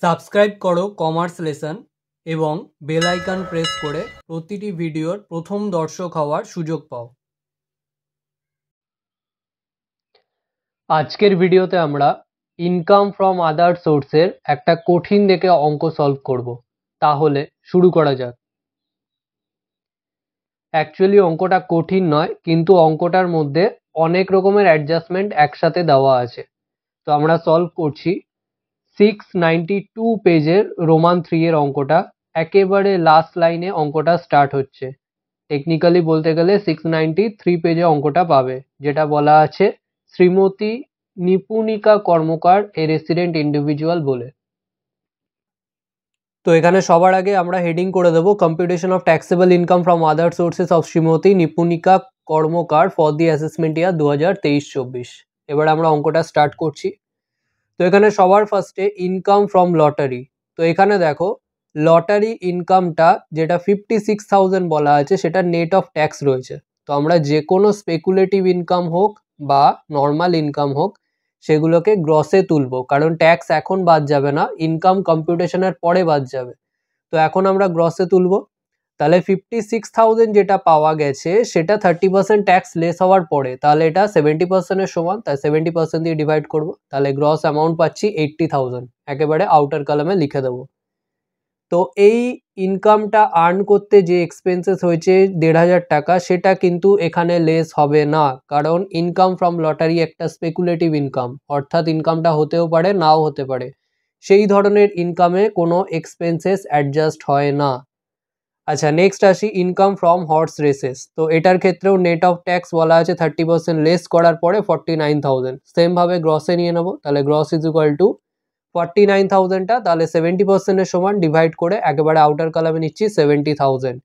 Subscribe করো commerce lesson এবং bell icon press করে প্রতিটি ভিডিওর প্রথম দর্শক হওয়ার সুযোগ পাও। আজকের ভিডিওতে আমরা ইনকাম ফ্রম আদার সোর্সের একটা কঠিন দেখে অঙ্ক সলভ করব। তাহলে শুরু করা যাক। অ্যাকচুয়ালি অঙ্কটা কঠিন নয়, কিন্তু অঙ্কটার মধ্যে অনেক রকমের অ্যাডজাস্টমেন্ট একসাথে দেওয়া আছে। তো আমরা সলভ করছি 692 পেজের রোমান 3 এর অঙ্কটা। একেবারে লাস্ট লাইনে অঙ্কটা স্টার্ট হচ্ছে। টেকনিক্যালি বলতে গেলে 693 পেজে অঙ্কটা পাবে, যেটা বলা আছে Shrimati Nipunika Karmakar a resident individual বলে। তো এখানে সবার আগে আমরা হেডিং করে দেবো computation of taxable income from other sources of Shrimati Nipunika Karmakar for the assessment year 2023-24। এবার আমরা অঙ্কটা স্টার্ট করছি। তো এখানে সবার ফার্স্টে ইনকাম ফ্রম লটারি। তো এখানে দেখো লটারি ইনকামটা যেটা 56,000 বলা আছে সেটা নেট অফ ট্যাক্স রয়েছে। তো আমরা যে কোনো স্পেকুলেটিভ ইনকাম হোক বা নর্মাল ইনকাম হোক সেগুলোকে গ্রসে তুলবো, কারণ ট্যাক্স এখন বাদ যাবে না, ইনকাম কম্পিউটেশনের পরে বাদ যাবে। তো এখন আমরা গ্রসে তুলবো। তাহলে 56,000 যেটা পাওয়া গেছে সেটা 30% ট্যাক্স লেস হওয়ার পরে, তাহলে এটা 70%-এর সমান। তাই 70% দিয়ে ডিভাইড করবো, তাহলে গ্রস অ্যামাউন্ট পাচ্ছি 80,000। একেবারে আউটার কলামে লিখে দেবো। তো এই ইনকামটা আর্ন করতে যে এক্সপেন্সেস হয়েছে 1,500 টাকা, সেটা কিন্তু এখানে লেস হবে না, কারণ ইনকাম ফ্রম লটারি একটা স্পেকুলেটিভ ইনকাম, অর্থাৎ ইনকামটা হতেও পারে নাও হতে পারে। সেই ধরনের ইনকামে কোনো এক্সপেন্সেস অ্যাডজাস্ট হয় না। আচ্ছা, নেক্সট আসি ইনকাম ফ্রম হর্স রেসেস। তো এটার ক্ষেত্রেও নেট অফ ট্যাক্স বলা আছে 30% লেস করার পরে 49,000। সেম ভাবে গ্রসে নিয়ে নেবো, তাহলে গ্রস ইজ ইকুয়াল টু 49,000টা, তাহলে 70%-এর সমান ডিভাইড করে একেবারে আউটার কলামে নিচ্ছি 70,000।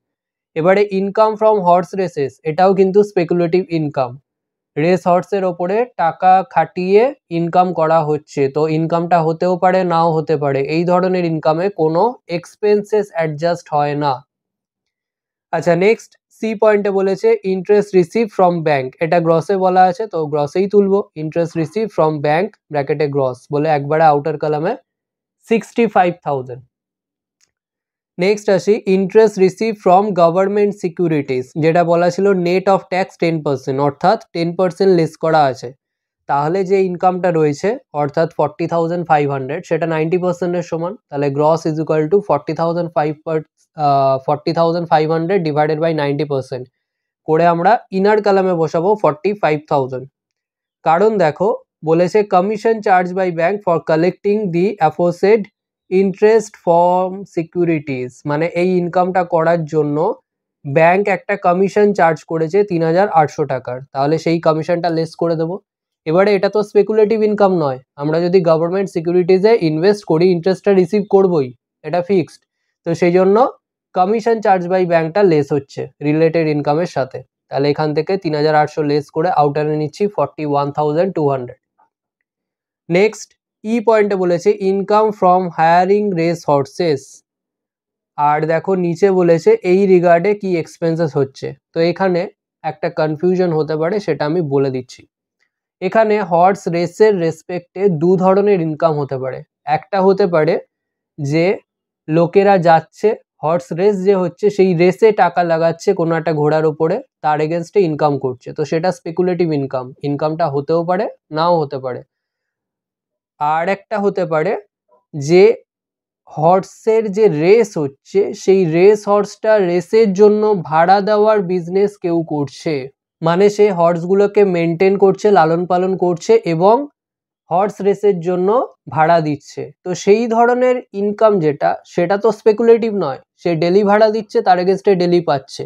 এবারে ইনকাম ফ্রম হর্স রেসেস, এটাও কিন্তু স্পেকুলেটিভ ইনকাম। রেস হর্সের ওপরে টাকা খাটিয়ে ইনকাম করা হচ্ছে, তো ইনকামটা হতেও পারে নাও হতে পারে। এই ধরনের ইনকামে কোনো এক্সপেন্সেস অ্যাডজাস্ট হয় না। আচ্ছা, নেক্সট সি পয়েন্টে বলেছে ইন্টারেস্ট রিসিভ ফ্রম ব্যাংক। এটা গ্রসে বলা আছে, তো গ্রসেই তুলবো। ইন্টারেস্ট রিসিভ ফ্রম ব্যাংক ব্র্যাকেটে গ্রস বলে একবারে আউটার কলামে 65,000। নেক্সট আসি interest receive from government securities, যেটা বলা ছিল নেট অফ ট্যাক্স 10%, অর্থাৎ 10% লেস করা আছে। তাহলে যে ইনকামটা রয়েছে অর্থাৎ 40,500, সেটা 90%-এর সমান। তাহলে gross is equal to 40,500 divided by 90% করে আমরা ইনার কলামে বসাবো 45,000। কারণ দেখো বলেছে commission charge by bank for collecting the aforesaid interest from securities, মানে এই ইনকামটা করার জন্য ব্যাংক একটা কমিশন চার্জ করেছে 3,800 টাকার, তাহলে সেই কমিশনটা লেস করে দেবো। এবারে এটা তো স্পেকুলেটিভ ইনকাম নয়, আমরা যদি গভর্নমেন্ট সিকিউরিটিজে ইনভেস্ট করি ইন্টারেস্টটা রিসিভ করবোই, এটা ফিক্সড। তো সেই জন্য কমিশন চার্জ বাই ব্যাংকটা লেস হচ্ছে রিলেটেড ইনকামের সাথে। তাহলে এখান থেকে 3,800 লেস করে আউটারে নিচ্ছি 41,200। নেক্সট ই পয়েন্টে বলেছে income from hiring race horses, আর দেখো নিচে বলেছে এই রিগার্ডে কি এক্সপেন্সেস হচ্ছে। তো এখানে একটা কনফিউশন হতে পারে, সেটা আমি বলে দিচ্ছি। এখানে হর্স রেসের রেসপেক্টে দু ধরনের ইনকাম হতে পারে। একটা হতে পারে যে লোকেরা যাচ্ছে, হর্স রেস যে হচ্ছে সেই রেসে টাকা লাগাচ্ছে কোনো একটা ঘোড়ার উপরে, তার এগেনস্টে ইনকাম করছে, তো সেটা স্পেকুলেটিভ ইনকাম। ইনকামটা হতেও পারে নাও হতে পারে। আর একটা হতে পারে যে হর্সের যে রেস হচ্ছে সেই রেস হর্সটা রেসের জন্য ভাড়া দেওয়ার বিজনেস কেউ করছে, মানে সে হর্সগুলোকে মেনটেন করছে, লালন পালন করছে এবং হর্স রেসের জন্য ভাড়া দিচ্ছে। তো সেই ধরনের ইনকাম যেটা, সেটা তো স্পেকুলেটিভ নয়, সে ডেলি ভাড়া দিচ্ছে, তার এগেনস্টে ডেলি পাচ্ছে,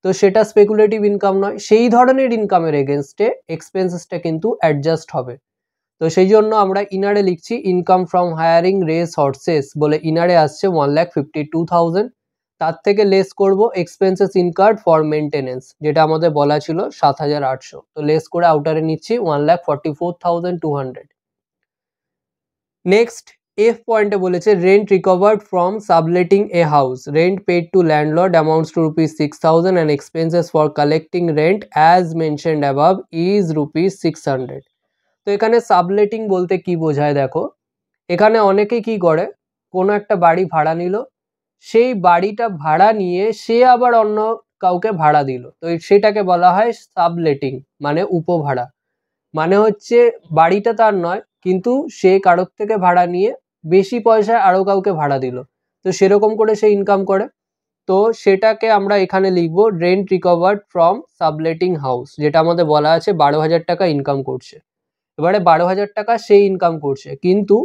তো সেটা স্পেকুলেটিভ ইনকাম নয়। সেই ধরনের ইনকামের এগেনস্টে এক্সপেন্সেসটা কিন্তু অ্যাডজাস্ট হবে। তো সেই জন্য আমরা ইনারে লিখছি income from hiring race horse's বলে ইনারে আসছে 1,52,000। তার থেকে লেস করব এক্সপেন্সেস ইনকার্ড ফর মেনটেনেন্স, যেটা আমাদের বলা ছিল 7,800। তো লেস করে আউটারে নিচ্ছি 1,44,200। নেক্সট এফ পয়েন্টে বলেছে rent recovered from subletting a house, rent paid to landlord amounts to ₹6,000 and expenses for collecting rent as mentioned above is ₹600। তো এখানে সাবলেটিং বলতে কি বোঝায় দেখো, এখানে অনেকে কি করে, কোনো একটা বাড়ি ভাড়া নিল, সেই বাড়িটা ভাড়া নিয়ে সে আবার অন্য কাউকে ভাড়া দিল, তো সেটাকে বলা হয় সাবলেটিং, মানে উপভাড়া। মানে হচ্ছে বাড়িটা তার নয়, কিন্তু সে কারোর থেকে ভাড়া নিয়ে বেশি পয়সায় আরো কাউকে ভাড়া দিল, তো সেরকম করে সে ইনকাম করে। তো সেটাকে আমরা এখানে লিখবো রেন্ট রিকভার্ড ফ্রম সাবলেটিং হাউস, যেটা আমাদের বলা আছে 12,000 টাকা ইনকাম করছে। এবারে 12,000 টাকা সে ইনকাম করছে, কিন্তু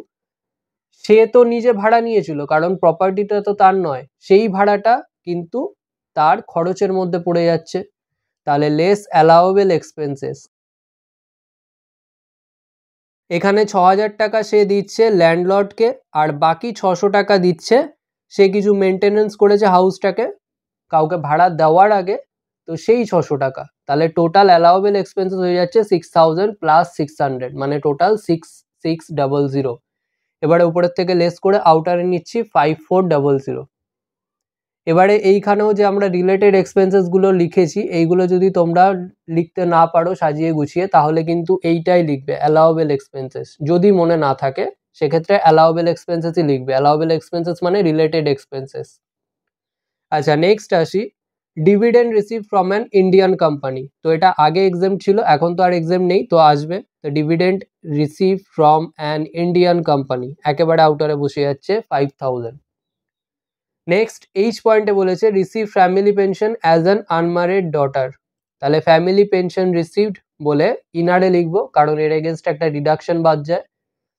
সে তো নিজে ভাড়া নিয়েছিল, কারণ প্রপার্টিটা তো তার নয়, সেই ভাড়াটা কিন্তু তার খরচের মধ্যে পড়ে যাচ্ছে। তাহলে লেস অ্যালাউয়েবল এক্সপেন্সেস, এখানে 6,000 টাকা সে দিচ্ছে ল্যান্ডলর্ডকে, আর বাকি 600 টাকা দিচ্ছে সে কিছু মেনটেনেন্স করেছে হাউসটাকে কাউকে ভাড়া দেওয়ার আগে, তো সেই 600 টাকা। তাহলে টোটাল অ্যালাউয়েবল এক্সপেন্সেস হয়ে যাচ্ছে 6,000 প্লাস 600, মানে টোটাল 6,600। এবারে উপরের থেকে লেস করে আউটারে নিচ্ছি 5,400। এবারে এইখানেও যে আমরা রিলেটেড এক্সপেন্সেসগুলো লিখেছি, এইগুলো যদি তোমরা লিখতে না পারো সাজিয়ে গুছিয়ে, তাহলে কিন্তু এইটাই লিখবে অ্যালাউয়েবল এক্সপেন্সেস। যদি মনে না থাকে সেক্ষেত্রে অ্যালাউয়েবল এক্সপেন্সেসই লিখবে। অ্যালাউয়েবল এক্সপেন্সেস মানে রিলেটেড এক্সপেন্সেস। আচ্ছা, নেক্সট আসি, dividend receive from an Indian company. তো এটা আগে এক্সাম ছিল, এখন তো আর এক্সাম নেই, তো আসবে। তো dividend receive from an Indian company একেবারে আউটারে বসে যাচ্ছে 5,000। নেক্সট এইচ পয়েন্টে বলেছে receive family pension as an unmarried daughter. তাহলে ফ্যামিলি পেনশন রিসিভড বলে ইনারে লিখবো, কারণ এর এগেনস্ট একটা ডিডাকশন বাদ যায়।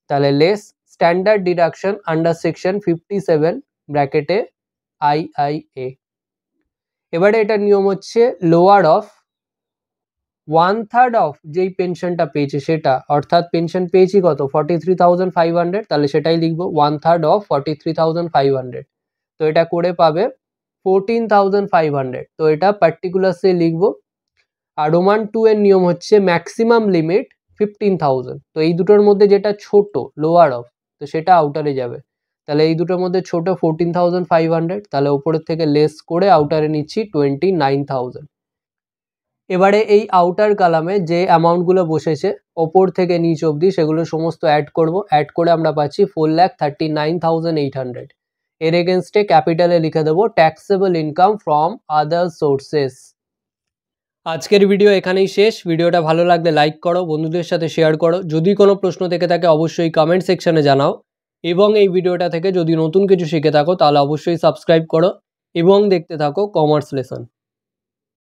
তাহলে less standard deduction under section 57 ব্র্যাকেটে IIA। এবারে এটার নিয়ম হচ্ছে লোয়ার অফ 1/3 অফ যেই পেনশনটা পেয়েছে সেটা, অর্থাৎ পেনশন পেয়েছি কত 43,500, তাহলে সেটাই লিখবো 1/3 অফ 43,500। তো এটা করে পাবে 14,500, তো এটা পার্টিকুলারসে লিখবো। আর রোমান 2 এর নিয়ম হচ্ছে ম্যাক্সিমাম লিমিট 15,000, তো এই দুটোর মধ্যে যেটা ছোট লোয়ার অফ, তো সেটা আউটারে যাবে। তাহলে এই দুটোর মধ্যে ছোট 14,500, তাহলে উপরের থেকে লেস করে আউটারে নিচ্ছি 29,000। এবারে এই আউটার কালামে যে অ্যামাউন্টগুলো বসেছে ওপর থেকে নিচ অবধি, সেগুলো সমস্ত অ্যাড করব। অ্যাড করে আমরা পাচ্ছি 4,39,800। এর এগেনস্টে ক্যাপিটালে লিখে দেবো taxable income from other sources. আজকের ভিডিও এখানেই শেষ। ভিডিওটা ভালো লাগলে লাইক করো, বন্ধুদের সাথে শেয়ার করো। যদি কোনো প্রশ্ন থেকে থাকে অবশ্যই কমেন্ট সেকশনে জানাও, এবং এই ভিডিওটা থেকে যদি নতুন কিছু শিখে থাকো তাহলে অবশ্যই সাবস্ক্রাইব করো এবং দেখতে থাকো কমার্স লেসন।